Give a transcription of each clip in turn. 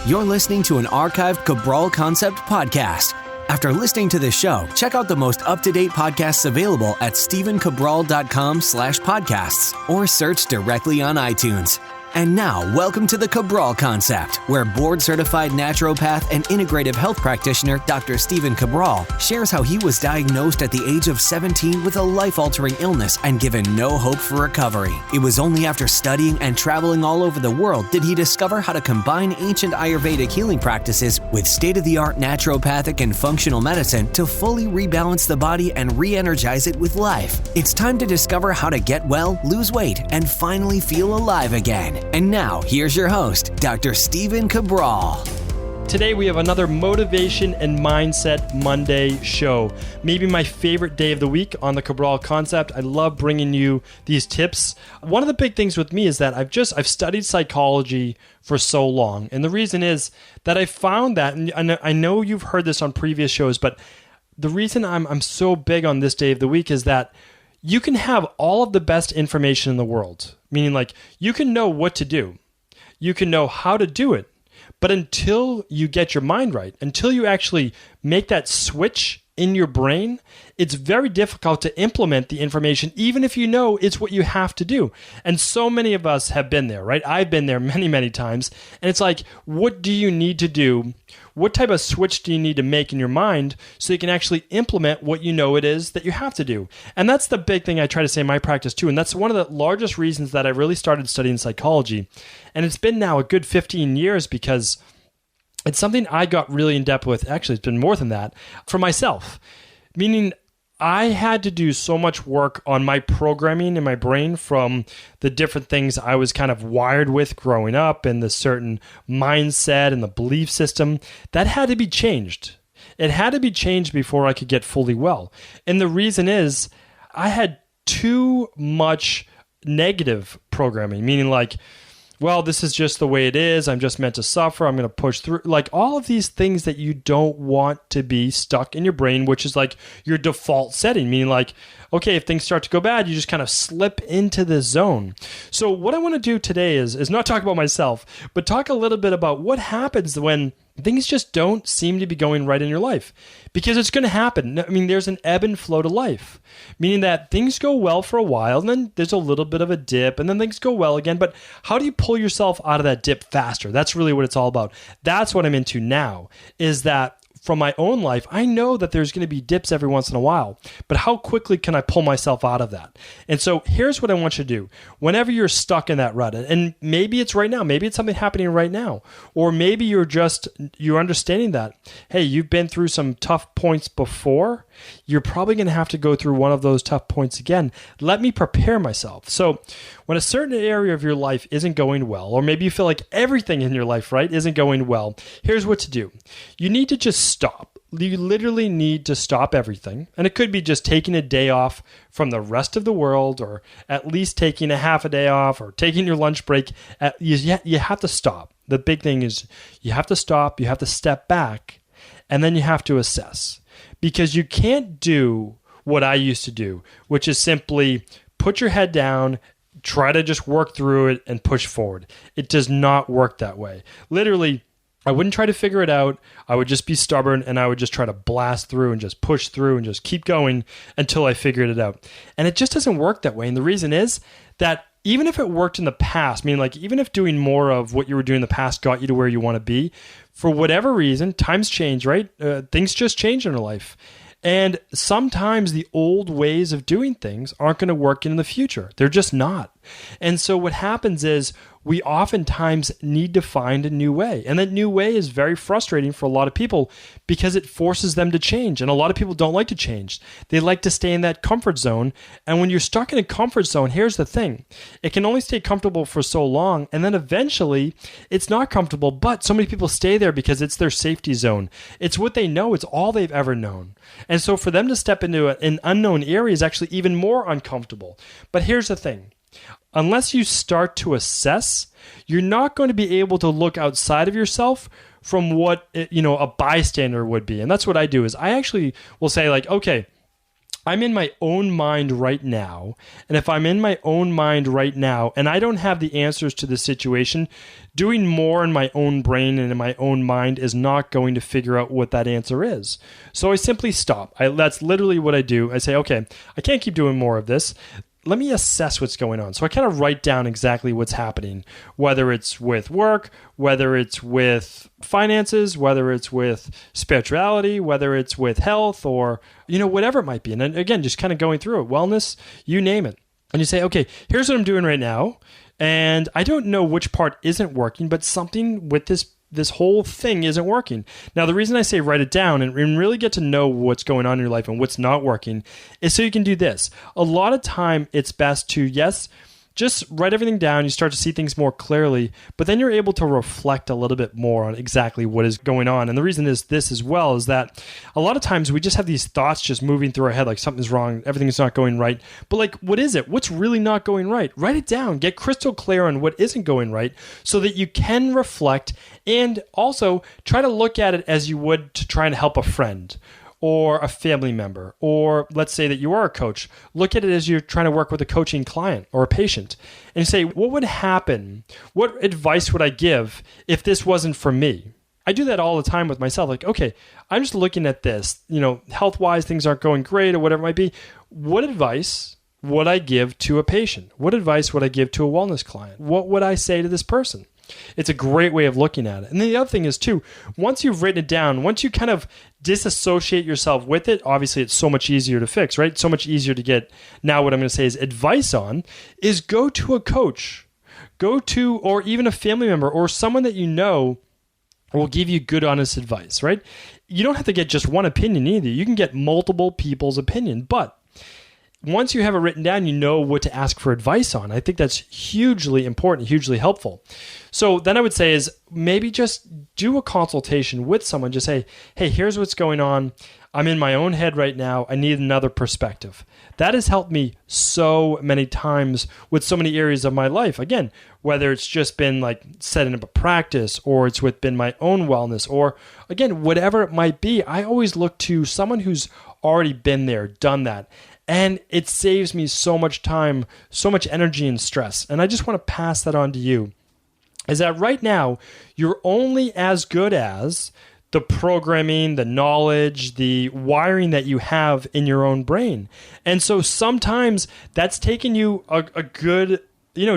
You're listening to an archived Cabral Concept podcast. After listening to this show, check out the most up-to-date podcasts available at stephencabral.com/podcasts or search directly on iTunes. And now, welcome to the Cabral Concept, where board-certified naturopath and integrative health practitioner Dr. Stephen Cabral shares how he was diagnosed at the age of 17 with a life-altering illness and given no hope for recovery. It was only after studying and traveling all over the world did he discover how to combine ancient Ayurvedic healing practices with state-of-the-art naturopathic and functional medicine to fully rebalance the body and re-energize it with life. It's time to discover how to get well, lose weight, and finally feel alive again. And now, here's your host, Dr. Stephen Cabral. Today we have another Motivation and Mindset Monday show. Maybe my favorite day of the week on the Cabral Concept. I love bringing you these tips. One of the big things with me is that I've studied psychology for so long. And the reason is that I found that, and I know you've heard this on previous shows, but the reason I'm so big on this day of the week is that you can have all of the best information in the world, meaning like you can know what to do. You can know how to do it. But until you get your mind right, until you actually make that switch in your brain, it's very difficult to implement the information, even if you know it's what you have to do. And so many of us have been there, right? I've been there many, many times. And it's like, what do you need to do? What type of switch do you need to make in your mind so you can actually implement what you know it is that you have to do? And that's the big thing I try to say in my practice too. And that's one of the largest reasons that I really started studying psychology. And it's been now a good 15 years because it's something I got really in depth with. Actually, it's been more than that for myself, meaning I had to do so much work on my programming in my brain from the different things I was kind of wired with growing up and the certain mindset and the belief system that had to be changed. It had to be changed before I could get fully well. And the reason is I had too much negative programming, meaning like, well, this is just the way it is. I'm just meant to suffer. I'm going to push through. Like all of these things that you don't want to be stuck in your brain, which is like your default setting, meaning like, okay, if things start to go bad, you just kind of slip into this zone. So what I want to do today is not talk about myself, but talk a little bit about what happens when things just don't seem to be going right in your life, because it's going to happen. I mean, there's an ebb and flow to life, meaning that things go well for a while and then there's a little bit of a dip and then things go well again. But how do you pull yourself out of that dip faster? That's really what it's all about. That's what I'm into now, is that from my own life, I know that there's going to be dips every once in a while, but how quickly can I pull myself out of that? And so here's what I want you to do. Whenever you're stuck in that rut, and maybe it's right now, maybe it's something happening right now, or maybe you're understanding that, hey, you've been through some tough points before, you're probably going to have to go through one of those tough points again. Let me prepare myself. So when a certain area of your life isn't going well, or maybe you feel like everything in your life, right, isn't going well, here's what to do. You need to just stop. You literally need to stop everything. And it could be just taking a day off from the rest of the world, or at least taking a half a day off, or taking your lunch break. You have to stop. The big thing is you have to stop, you have to step back, and then you have to assess. Because you can't do what I used to do, which is simply put your head down, try to just work through it and push forward. It does not work that way. Literally, I wouldn't try to figure it out. I would just be stubborn and I would just try to blast through and just push through and just keep going until I figured it out. And it just doesn't work that way. And the reason is that even if it worked in the past, meaning like even if doing more of what you were doing in the past got you to where you want to be, for whatever reason, times change, right? Things just change in our life. And sometimes the old ways of doing things aren't going to work in the future. They're just not. And so what happens is we oftentimes need to find a new way. And that new way is very frustrating for a lot of people because it forces them to change. And a lot of people don't like to change. They like to stay in that comfort zone. And when you're stuck in a comfort zone, here's the thing. It can only stay comfortable for so long. And then eventually it's not comfortable, but so many people stay there because it's their safety zone. It's what they know. It's all they've ever known. And so for them to step into an unknown area is actually even more uncomfortable. But here's the thing. Unless you start to assess, you're not going to be able to look outside of yourself from what, a bystander would be. And that's what I do is I actually will say like, okay, I'm in my own mind right now. And if I'm in my own mind right now and I don't have the answers to the situation, doing more in my own brain and in my own mind is not going to figure out what that answer is. So I simply stop. That's literally what I do. I say, okay, I can't keep doing more of this. Let me assess what's going on. So I kind of write down exactly what's happening, whether it's with work, whether it's with finances, whether it's with spirituality, whether it's with health, or, whatever it might be. And then again, just kind of going through it, wellness, you name it. And you say, okay, here's what I'm doing right now. And I don't know which part isn't working, but something with this whole thing isn't working. Now, the reason I say write it down and really get to know what's going on in your life and what's not working is so you can do this. A lot of time, it's best to, yes, just write everything down. You start to see things more clearly, but then you're able to reflect a little bit more on exactly what is going on. And the reason is this as well, is that a lot of times we just have these thoughts just moving through our head, like something's wrong, everything's not going right. But like, what is it? What's really not going right? Write it down. Get crystal clear on what isn't going right so that you can reflect and also try to look at it as you would to try and help a friend or a family member, or let's say that you are a coach. Look at it as you're trying to work with a coaching client or a patient and you say, what would happen? What advice would I give if this wasn't for me? I do that all the time with myself. Like, okay, I'm just looking at this, health-wise, things aren't going great or whatever it might be. What advice would I give to a patient? What advice would I give to a wellness client? What would I say to this person? It's a great way of looking at it. And then the other thing is too, once you've written it down, once you kind of disassociate yourself with it, obviously it's so much easier to fix, right? So much easier to get, now what I'm going to say is advice on, is go to a coach, or even a family member or someone that you know will give you good, honest advice, right? You don't have to get just one opinion either. You can get multiple people's opinion, but once you have it written down, you know what to ask for advice on. I think that's hugely important, hugely helpful. So then I would say is maybe just do a consultation with someone. Just say, hey, here's what's going on. I'm in my own head right now. I need another perspective. That has helped me so many times with so many areas of my life. Again, whether it's just been like setting up a practice or it's been my own wellness or again, whatever it might be, I always look to someone who's already been there, done that. And it saves me so much time, so much energy and stress. And I just want to pass that on to you, is that right now, you're only as good as the programming, the knowledge, the wiring that you have in your own brain. And so sometimes that's taken you a good,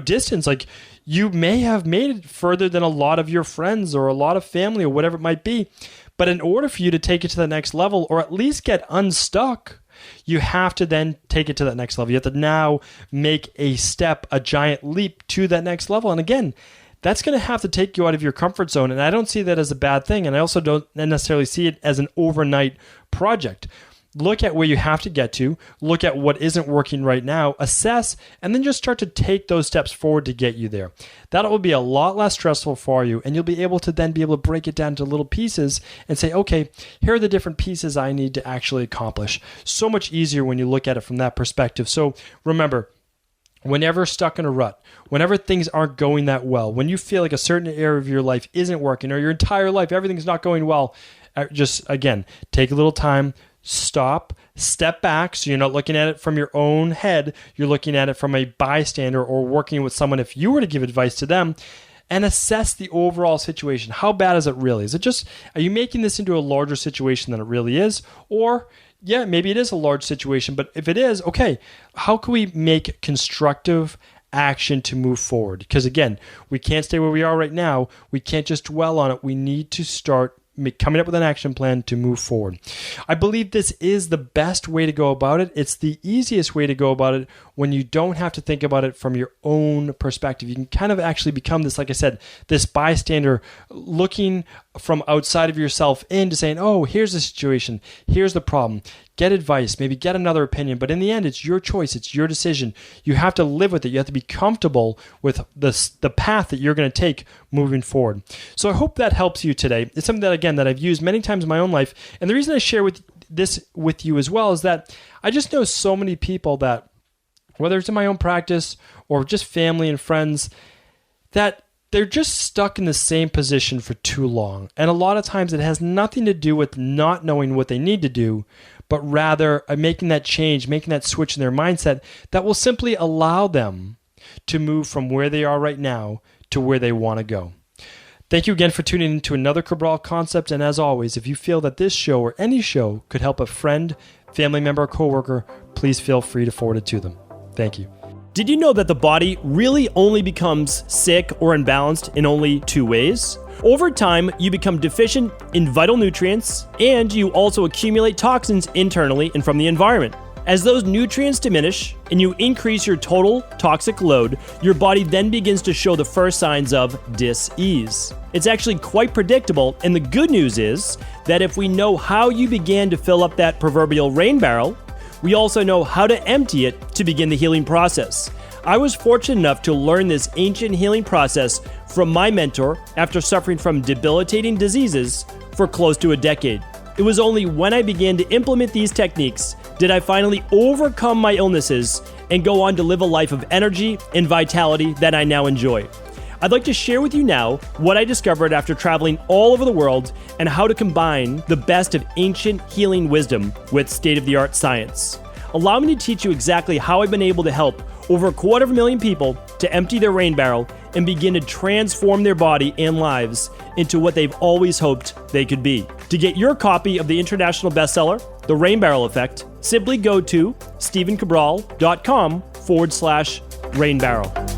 distance. Like you may have made it further than a lot of your friends or a lot of family or whatever it might be. But in order for you to take it to the next level or at least get unstuck, you have to then take it to that next level. You have to now make a giant leap to that next level. And again, that's going to have to take you out of your comfort zone. And I don't see that as a bad thing. And I also don't necessarily see it as an overnight project. Look at where you have to get to, look at what isn't working right now, assess, and then just start to take those steps forward to get you there. That will be a lot less stressful for you, and you'll be able to break it down into little pieces and say, okay, here are the different pieces I need to actually accomplish. So much easier when you look at it from that perspective. So remember, whenever stuck in a rut, whenever things aren't going that well, when you feel like a certain area of your life isn't working or your entire life, everything's not going well, just, again, take a little time, stop, step back so you're not looking at it from your own head. You're looking at it from a bystander or working with someone if you were to give advice to them, and assess the overall situation. How bad is it really? Are you making this into a larger situation than it really is? Or, yeah, maybe it is a large situation, but if it is, okay, how can we make constructive action to move forward? Because again, we can't stay where we are right now. We can't just dwell on it. We need to start coming up with an action plan to move forward. I believe this is the best way to go about it. It's the easiest way to go about it when you don't have to think about it from your own perspective. You can kind of actually become this, like I said, this bystander looking from outside of yourself into saying, oh, here's the situation, here's the problem. Get advice, maybe get another opinion, but in the end, it's your choice, it's your decision. You have to live with it. You have to be comfortable with the path that you're going to take moving forward. So I hope that helps you today. It's something that, again, that I've used many times in my own life. And the reason I share this with you as well is that I just know so many people that, whether it's in my own practice or just family and friends, that they're just stuck in the same position for too long. And a lot of times it has nothing to do with not knowing what they need to do, but rather making that change, making that switch in their mindset that will simply allow them to move from where they are right now to where they want to go. Thank you again for tuning in to another Cabral Concept. And as always, if you feel that this show or any show could help a friend, family member, or coworker, please feel free to forward it to them. Thank you. Did you know that the body really only becomes sick or imbalanced in only 2 ways? Over time, you become deficient in vital nutrients, and you also accumulate toxins internally and from the environment. As those nutrients diminish and you increase your total toxic load, your body then begins to show the first signs of dis-ease. It's actually quite predictable, and the good news is that if we know how you began to fill up that proverbial rain barrel, we also know how to empty it to begin the healing process. I was fortunate enough to learn this ancient healing process from my mentor after suffering from debilitating diseases for close to a decade. It was only when I began to implement these techniques did I finally overcome my illnesses and go on to live a life of energy and vitality that I now enjoy. I'd like to share with you now what I discovered after traveling all over the world and how to combine the best of ancient healing wisdom with state-of-the-art science. Allow me to teach you exactly how I've been able to help over 250,000 people to empty their rain barrel and begin to transform their body and lives into what they've always hoped they could be. To get your copy of the international bestseller, The Rain Barrel Effect, simply go to stephencabral.com/rainbarrel.